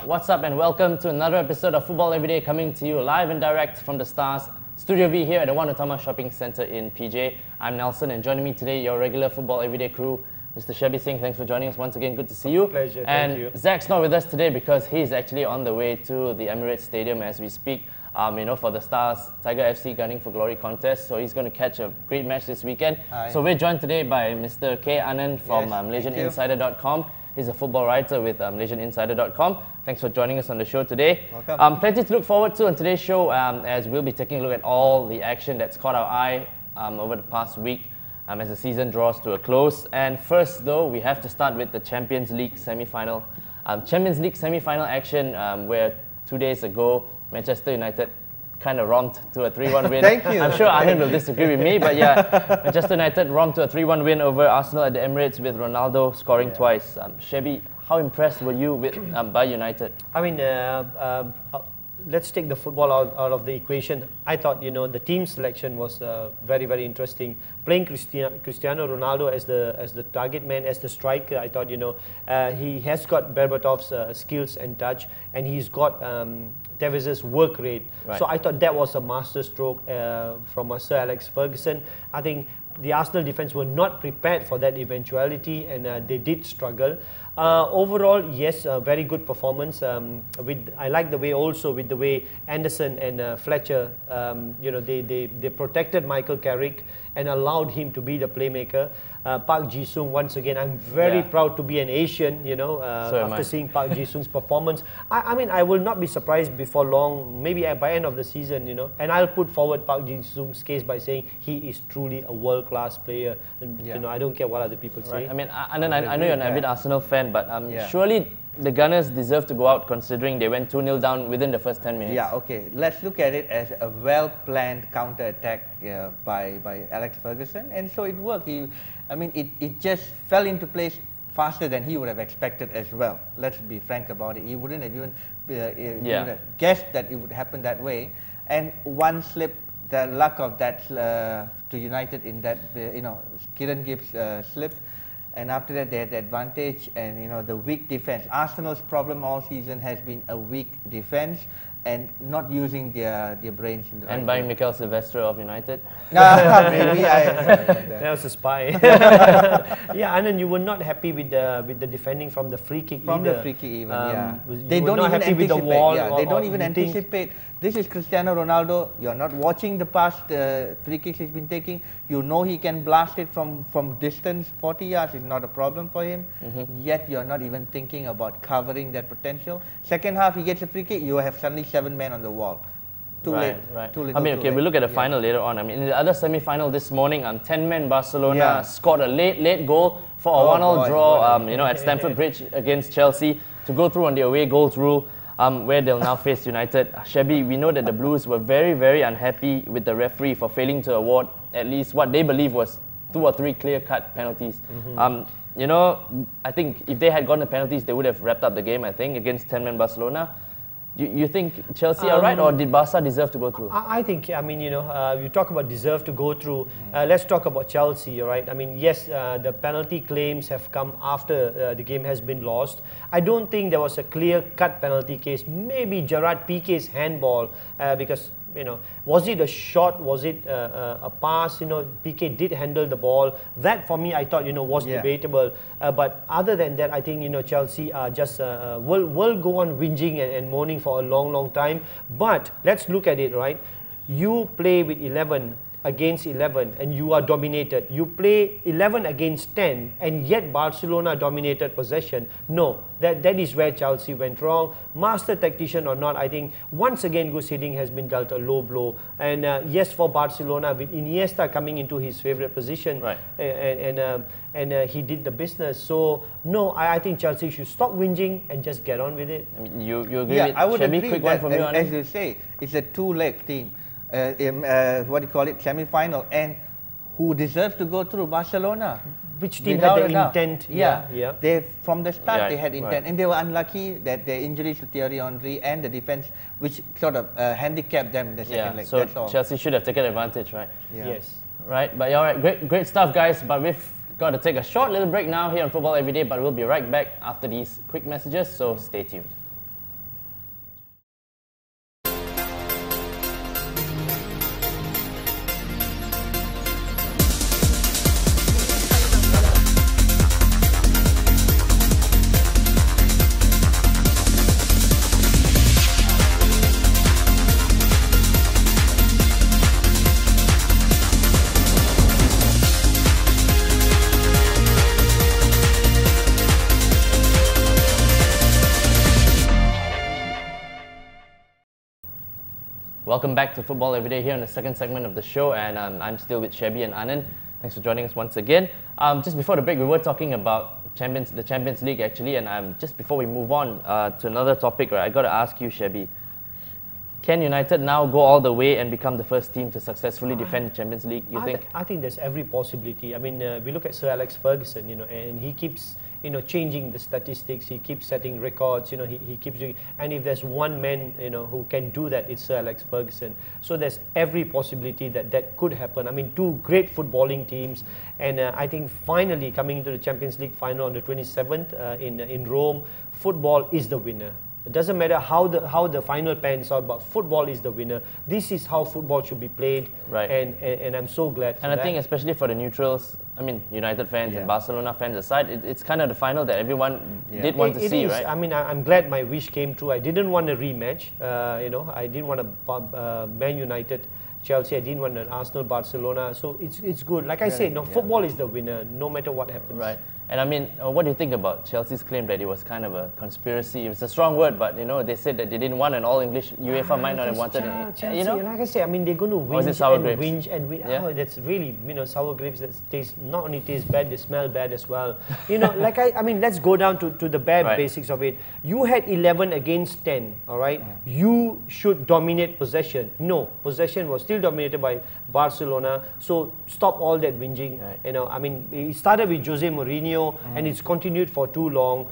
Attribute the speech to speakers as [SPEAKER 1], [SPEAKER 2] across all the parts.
[SPEAKER 1] What's up and welcome to another episode of Football Everyday, coming to you live and direct from the Stars Studio V here at the One Utama Shopping Centre in PJ. I'm Nelsen, and joining me today, your regular Football Everyday crew, Mr. Shebby, Singh. Thanks for joining us once again. Good to see you.
[SPEAKER 2] Pleasure,
[SPEAKER 1] and
[SPEAKER 2] thank you.
[SPEAKER 1] Zach's not with us today because he's actually on the way to the Emirates Stadium as we speak. For the Stars Tiger FC Gunning for Glory contest. So he's going to catch a great match this weekend.
[SPEAKER 3] Hi.
[SPEAKER 1] So we're joined today by Mr. K. Anand from Malaysian Insider.com. He's a football writer with Malaysian Insider.com. Thanks for joining us on the show today.
[SPEAKER 3] Welcome.
[SPEAKER 1] Plenty to look forward to on today's show, as we'll be taking a look at all the action that's caught our eye over the past week as the season draws to a close. And first, though, we have to start with the Champions League semi-final. Champions League semi-final action where 2 days ago, Manchester United kind of romped to a 3-1 win.
[SPEAKER 3] Thank you.
[SPEAKER 1] I'm sure Anand will disagree with me, but yeah, Manchester United romped to a 3-1 win over Arsenal at the Emirates with Ronaldo scoring twice. Shebby, how impressed were you with by United?
[SPEAKER 2] I mean, let's take the football out of the equation. I thought, the team selection was very, very interesting. Playing Cristiano Ronaldo as the target man, as the striker, I thought, he has got Berbatov's skills and touch, and he's got Tevez's work rate.
[SPEAKER 1] Right.
[SPEAKER 2] So I thought that was a master stroke from Sir Alex Ferguson. I think the Arsenal defense were not prepared for that eventuality, and they did struggle. Overall, yes, very good performance. I like the way also with the way Anderson and Fletcher, they protected Michael Carrick and allowed him to be the playmaker. Park Ji-sung, once again, I'm very proud to be an Asian, after seeing Park Ji-sung's performance. I mean, I will not be surprised before long, maybe by end of the season, and I'll put forward Park Ji-sung's case by saying he is truly a world-class player. And, I don't care what other people say.
[SPEAKER 1] Right. I mean, Anand, I know you're an avid Arsenal fan, but surely the Gunners deserve to go out considering they went 2-0 down within the first 10 minutes.
[SPEAKER 3] Yeah, okay. Let's look at it as a well-planned counter-attack by Alex Ferguson, and so it worked. It just fell into place faster than he would have expected as well. Let's be frank about it. He wouldn't have even he would have guessed that it would happen that way. And one slip, the luck of that to United in that, Kieran Gibbs slip. And after that, they had the advantage, and the weak defense. Arsenal's problem all season has been a weak defense and not using their brains in the right way.
[SPEAKER 1] And buying Mikel Silvestre of United.
[SPEAKER 3] Maybe
[SPEAKER 2] that was a spy. Yeah, Anand, you were not happy with the defending from the free kick either.
[SPEAKER 3] The free kick even,
[SPEAKER 2] They don't even anticipate. With the wall
[SPEAKER 3] they don't even anticipate. This is Cristiano Ronaldo. You're not watching the past free kicks he's been taking. You know he can blast it from distance. 40 yards is not a problem for him. Yet you're not even thinking about covering that potential. Second half, he gets a free kick. You have suddenly 7 men on the wall. Too late. Too little,
[SPEAKER 1] we look at the final later on. In the other semi-final this morning, 10-man Barcelona scored a late goal for a 1-1 draw. At Stamford Bridge against Chelsea to go through on the away goals rule. Where they'll now face United. Shebby, we know that the Blues were very, very unhappy with the referee for failing to award at least what they believe was 2 or 3 clear-cut penalties. I think if they had gone to penalties, they would have wrapped up the game, I think, against 10-man Barcelona. You think Chelsea are right, or did Barca deserve to go through?
[SPEAKER 2] I think, you talk about deserve to go through. Let's talk about Chelsea, right? Yes, the penalty claims have come after the game has been lost. I don't think there was a clear-cut penalty case. Maybe Gerard Piqué's handball, because was it a shot? Was it a pass? Piqué did handle the ball. That for me, I thought, was debatable. But other than that, I think, Chelsea are just will go on whinging and moaning for a long, long time. But let's look at it, right? You play with 11 against 11 and you are dominated. You play 11 against 10 and yet Barcelona dominated possession. No, that is where Chelsea went wrong. Master tactician or not, I think once again Gus Hiddink has been dealt a low blow. And yes, for Barcelona, with Iniesta coming into his favourite position, and he did the business. So no, I think Chelsea should stop whinging and just get on with it.
[SPEAKER 1] You agree with
[SPEAKER 3] I would
[SPEAKER 1] Shebby?
[SPEAKER 3] agree
[SPEAKER 1] Quick
[SPEAKER 3] that,
[SPEAKER 1] one from you,
[SPEAKER 3] as you say, it's a two-leg team. Semi-final, and who deserves to go through? Barcelona.
[SPEAKER 2] Which team had the intent?
[SPEAKER 3] They from the start they had intent, and they were unlucky that their injuries to Thierry Henry and the defense, which sort of handicapped them in the second leg.
[SPEAKER 1] So
[SPEAKER 3] that's all.
[SPEAKER 1] Chelsea should have taken advantage, right?
[SPEAKER 2] Yes.
[SPEAKER 1] Right, but all right, great stuff, guys. But we've got to take a short little break now here on Football Everyday, but we'll be right back after these quick messages. So stay tuned. Welcome back to Football Everyday here in the second segment of the show, and I'm still with Shebby and Anand. Thanks for joining us once again. Just before the break, we were talking about the Champions League actually, and just before we move on to another topic, right, I got to ask you, Shebby, can United now go all the way and become the first team to successfully defend the Champions League, you think?
[SPEAKER 2] I think there's every possibility. I mean, we look at Sir Alex Ferguson, and he keeps, changing the statistics. He keeps setting records, he keeps doing, and if there's one man, who can do that, it's Sir Alex Ferguson. So there's every possibility that could happen. I mean, two great footballing teams, and I think finally coming into the Champions League final on the 27th in Rome, football is the winner. It doesn't matter how the final pans out, but football is the winner. This is how football should be played,
[SPEAKER 1] right?
[SPEAKER 2] And I'm so glad for that.
[SPEAKER 1] And I think especially for the neutrals, I mean, United fans and Barcelona fans aside, it's kind of the final that everyone did want to see, right?
[SPEAKER 2] I mean, I'm glad my wish came true. I didn't want a rematch. I didn't want a Man United Chelsea. I didn't want an Arsenal Barcelona. So it's good. Like I said, football is the winner, no matter what happens.
[SPEAKER 1] Right. And I mean, what do you think about Chelsea's claim that it was kind of a conspiracy? It's a strong word, but they said that they didn't want an all-English. UEFA might not have wanted it.
[SPEAKER 2] Chelsea, like I say, I mean, they're going to whinge and whinge. Oh, that's really, sour grapes that not only taste bad, they smell bad as well. Like I mean, let's go down to the bare basics of it. You had 11 against 10, all right? You should dominate possession. No, possession was still dominated by Barcelona. So stop all that whinging. Right. I mean, it started with Jose Mourinho. And it's continued for too long,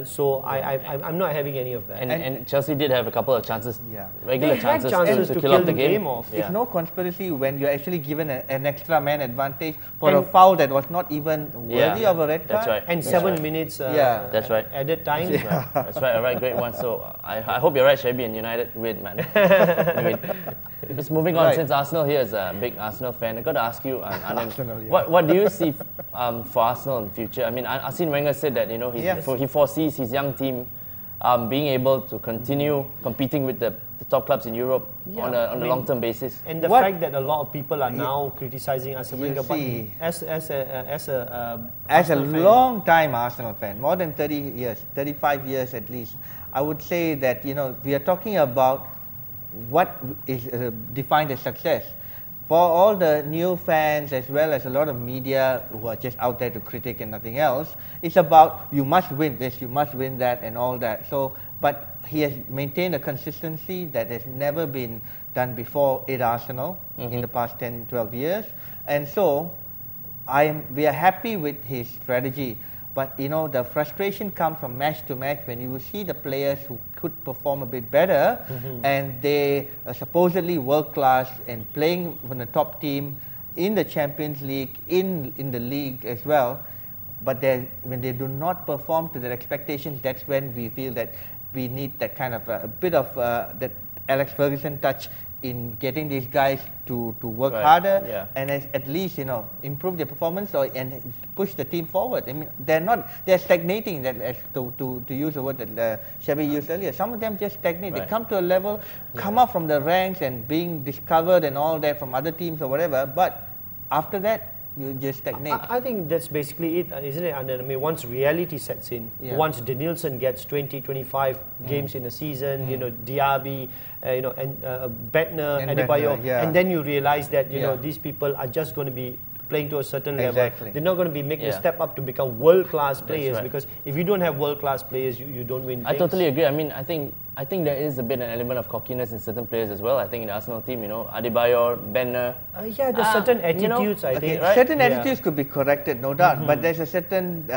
[SPEAKER 2] so I'm not having any of that.
[SPEAKER 1] And Chelsea did have a couple of chances, regular chances to kill off the game off.
[SPEAKER 3] It's no conspiracy when you're actually given an extra man advantage for a foul that was not even worthy of a red card.
[SPEAKER 1] That's right.
[SPEAKER 2] And 7 minutes
[SPEAKER 1] that's right.
[SPEAKER 2] added time.
[SPEAKER 1] That's right, all right, great one. So I hope you're right, Shebby, and United win, man. Anyway, just moving on, since Arsenal here is a big Arsenal fan, I've got to ask you, Anand, what do you see for Arsenal in the future? I mean, Arsene Wenger said that he foresees his young team being able to continue competing with the top clubs in Europe on a long-term basis.
[SPEAKER 2] And the fact that a lot of people are now criticizing Arsene Wenger, but as a
[SPEAKER 3] long-time Arsenal fan, more than 30 years, 35 years at least, I would say that we are talking about what is defined as success. For all the new fans as well as a lot of media who are just out there to critique and nothing else, it's about you must win this, you must win that and all that. So, but he has maintained a consistency that has never been done before at Arsenal in the past 10, 12 years. And so, we are happy with his strategy. But the frustration comes from match to match when you will see the players who could perform a bit better and they are supposedly world class and playing from the top team in the Champions League, in the league as well. But when they do not perform to their expectations, that's when we feel that we need that kind of a bit of that Alex Ferguson touch in getting these guys to work harder and at least improve their performance and push the team forward. I mean, they're stagnating. That to use a word that Shebby used earlier. Some of them just stagnate. They come to a level, come up from the ranks and being discovered and all that from other teams or whatever. But after that, you just stagnate.
[SPEAKER 2] I think that's basically it, isn't it? And I mean, once reality sets in, once Nelsen gets 20, 25 games in a season, Diaby, and Bettner, Adebayo, and then you realize that these people are just going to be playing to a certain level. They're not going to be making a step up to become world-class players because if you don't have world-class players, you don't win things.
[SPEAKER 1] I totally agree. I mean, I think there is a bit an element of cockiness in certain players as well. I think in the Arsenal team, Adebayo, Bettner.
[SPEAKER 2] There's certain attitudes, I think.
[SPEAKER 3] Right? Certain attitudes could be corrected, no doubt, but there's a certain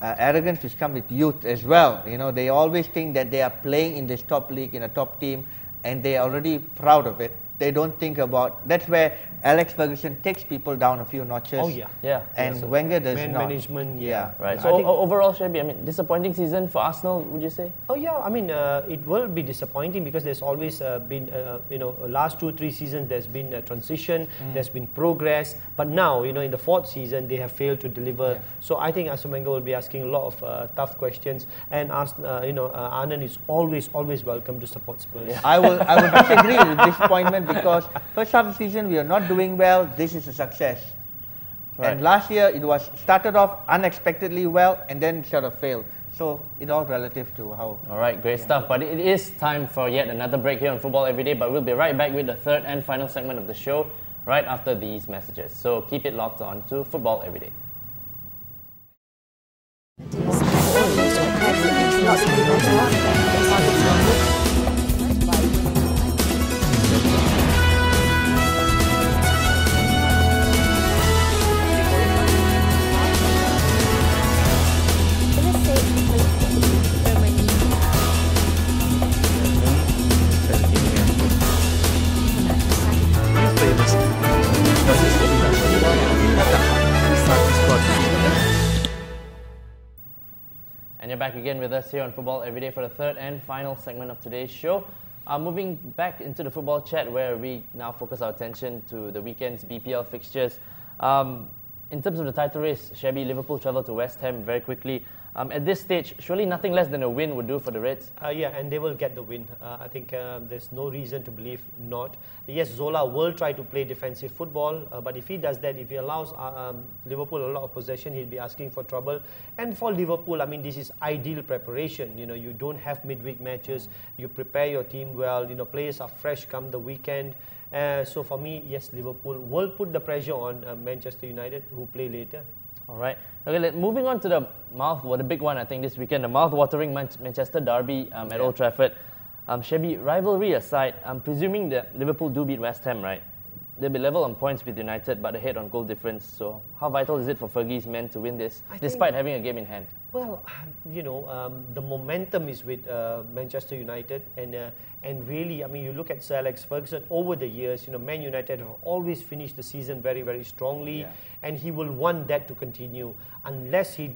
[SPEAKER 3] arrogance which comes with youth as well. They always think that they are playing in this top league, in a top team, and they are already proud of it. They don't think about, that's where Alex Ferguson takes people down a few notches.
[SPEAKER 2] Oh yeah.
[SPEAKER 3] And Wenger does not.
[SPEAKER 2] Management,
[SPEAKER 1] Right. So overall, Shebby, I mean, disappointing season for Arsenal, would you say?
[SPEAKER 2] Oh yeah, I mean, it will be disappointing because there's always been, last 2-3 seasons there's been a transition, there's been progress, but now, in the 4th season they have failed to deliver. So I think Arsene Wenger will be asking a lot of tough questions, and Anand is always welcome to support Spurs.
[SPEAKER 3] I will disagree with disappointment because first half of the season we are not doing well. This is a success. And last year it was started off unexpectedly well and then sort of failed. So it's all relative to how.
[SPEAKER 1] All right, great stuff. But it is time for yet another break here on Football Everyday. But we'll be right back with the third and final segment of the show right after these messages. So keep it locked on to Football Everyday. And you're back again with us here on Football Everyday for the third and final segment of today's show. Moving back into the football chat, where we now focus our attention to the weekend's BPL fixtures. In terms of the title race, Shebby, Liverpool travelled to West Ham very quickly. At this stage, surely nothing less than a win would do for the Reds.
[SPEAKER 2] Yeah, and they will get the win. I think there's no reason to believe not. Yes, Zola will try to play defensive football, but if he does that, if he allows Liverpool a lot of possession, he'll be asking for trouble. And for Liverpool, I mean, this is ideal preparation. You know, you don't have midweek matches. You prepare your team well. You know, players are fresh come the weekend. So for me, yes, Liverpool will put the pressure on Manchester United, who play later.
[SPEAKER 1] All right. Okay, moving on to the big one, I think, this weekend, the mouth-watering Manchester derby at Old Trafford. Shebby, rivalry aside, I'm presuming that Liverpool do beat West Ham, right? They'll be level on points with United, but ahead on goal difference. So how vital is it for Fergie's men to win this, despite having a game in hand?
[SPEAKER 2] Well, you know, the momentum is with Manchester United, and really, I mean, you look at Sir Alex Ferguson over the years. You know, Man United have always finished the season very, very strongly, and he will want that to continue unless he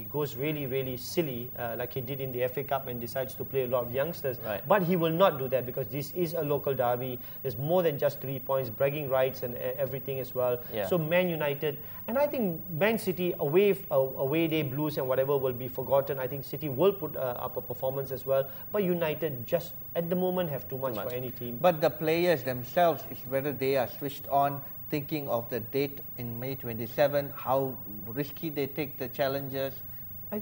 [SPEAKER 2] goes really, really silly like he did in the FA Cup and decides to play a lot of youngsters.
[SPEAKER 1] Right.
[SPEAKER 2] But he will not do that because this is a local derby. There's more than just 3 points, bragging rights and everything as well.
[SPEAKER 1] Yeah.
[SPEAKER 2] So Man United, and I think Man City away day blues and whatever will be forgotten. I think City will put up a performance as well, but United just at the moment have too much for any team.
[SPEAKER 3] But the players themselves, is whether they are switched on, thinking of the date in May 27, how risky they take the challenges.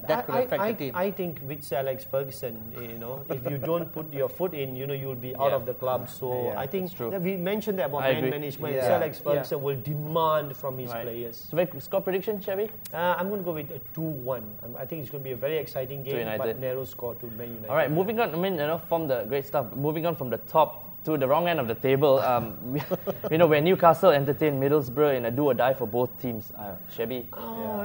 [SPEAKER 3] That could affect the team.
[SPEAKER 2] I think with Sir Alex Ferguson, you know, if you don't put your foot in, you know, you'll be out of the club. So I think that we mentioned that about man management. Sir Alex Ferguson will demand from his players.
[SPEAKER 1] So, score prediction, Shebby?
[SPEAKER 2] I'm going to go with a 2-1. I think it's going to be a very exciting game, but narrow score to Man United.
[SPEAKER 1] All right, moving on. I mean, you know, from the great stuff. Moving on from the top to the wrong end of the table. You know, where Newcastle entertained Middlesbrough in a do or die for both teams. Shebby.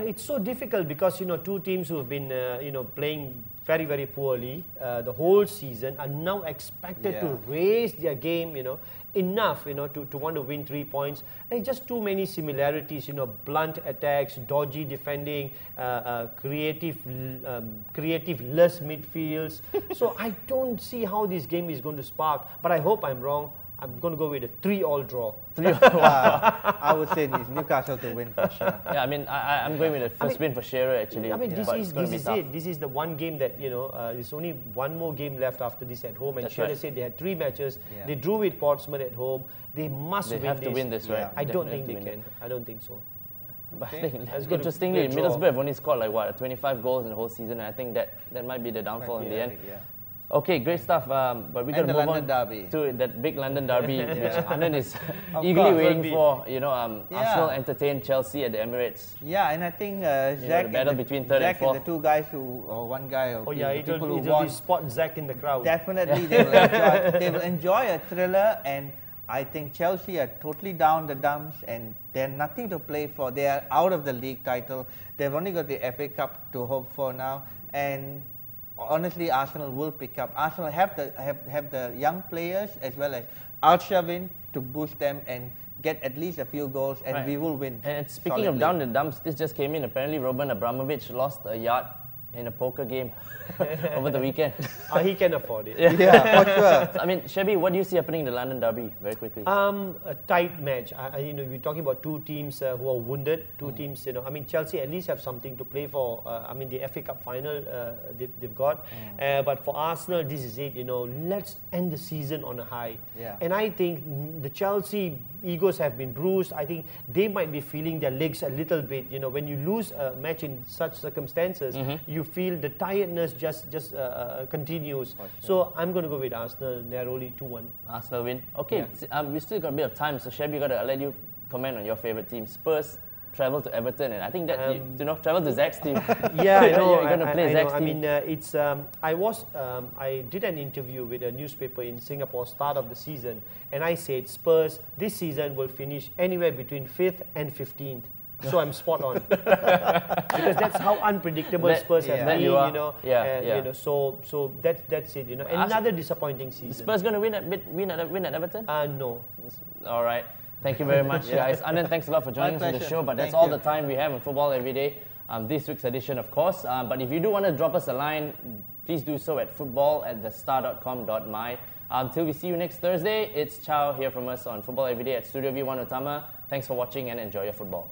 [SPEAKER 2] It's so difficult because, you know, two teams who have been you know, playing very, very poorly the whole season are now expected to raise their game, you know, enough, you know, to want to win 3 points. There's just too many similarities, you know, blunt attacks, dodgy defending, creative less midfields. So I don't see how this game is going to spark, but I hope I'm wrong. I'm going to go with a 3-all draw.
[SPEAKER 3] I would say it's Newcastle to win for sure.
[SPEAKER 1] Yeah, I mean, I'm going with the first win for Shearer, actually.
[SPEAKER 2] I mean, this is it. This is the one game that, you know, there's only one more game left after this at home. And Shearer said they had 3 matches. They drew with Portsmouth at home. They must win this.
[SPEAKER 1] They have to win this, right?
[SPEAKER 2] I don't think they can. I don't think so.
[SPEAKER 1] But I think, interestingly, Middlesbrough have only scored like, what, 25 goals in the whole season. And I think that might be the downfall in the end. Okay, great stuff. But we got to move on to that big London derby, which Anand is eagerly waiting for. You know, Arsenal entertained Chelsea at the Emirates.
[SPEAKER 3] Yeah, and I think Zach,
[SPEAKER 1] the battle between third and fourth.
[SPEAKER 3] The two guys or one guy,
[SPEAKER 2] people who won. Spot Zach in the crowd.
[SPEAKER 3] Definitely, they will enjoy a thriller, and I think Chelsea are totally down the dumps, and they're nothing to play for. They are out of the league title. They've only got the FA Cup to hope for now, and honestly, Arsenal will pick up. Arsenal have the young players as well as Arshavin to boost them and get at least a few goals, and we will win.
[SPEAKER 1] And speaking of down the dumps, this just came in. Apparently, Roman Abramovich lost a yard in a poker game over the weekend.
[SPEAKER 2] He can afford it.
[SPEAKER 3] Yeah, for sure.
[SPEAKER 1] I mean, Shebby, what do you see happening in the London derby? Very quickly.
[SPEAKER 2] A tight match. You know, we're talking about two teams who are wounded. Two teams. You know, I mean, Chelsea at least have something to play for. I mean, the FA Cup final they've got. But for Arsenal, this is it. You know, let's end the season on a high. And I think the Chelsea egos have been bruised. I think they might be feeling their legs a little bit. You know, when you lose a match in such circumstances, you you feel the tiredness just continues.
[SPEAKER 3] Sure.
[SPEAKER 2] So I'm going to go with Arsenal narrowly 2-1.
[SPEAKER 1] Arsenal win. Okay, we still got a bit of time, so Shebby, got to let you comment on your favourite team. Spurs travel to Everton, and I think that travel to Zach's team.
[SPEAKER 2] Yeah, I know.
[SPEAKER 1] You're going to play Zach's team.
[SPEAKER 2] I mean, I did an interview with a newspaper in Singapore start of the season, and I said Spurs this season will finish anywhere between 5th and 15th. So I'm spot on because that's how unpredictable Spurs have been, you know. So that's it, you know. Another disappointing season.
[SPEAKER 1] Spurs going to win at Everton?
[SPEAKER 2] No.
[SPEAKER 1] All right. Thank you very much, guys. Anand, thanks a lot for joining us on the show. But that's all the time we have on Football Every Day. This week's edition, of course. But if you do want to drop us a line, please do so at football@thestar.com.my. Until we see you next Thursday, it's Chow here from us on Football Every Day at Studio V1 Utama. Thanks for watching and enjoy your football.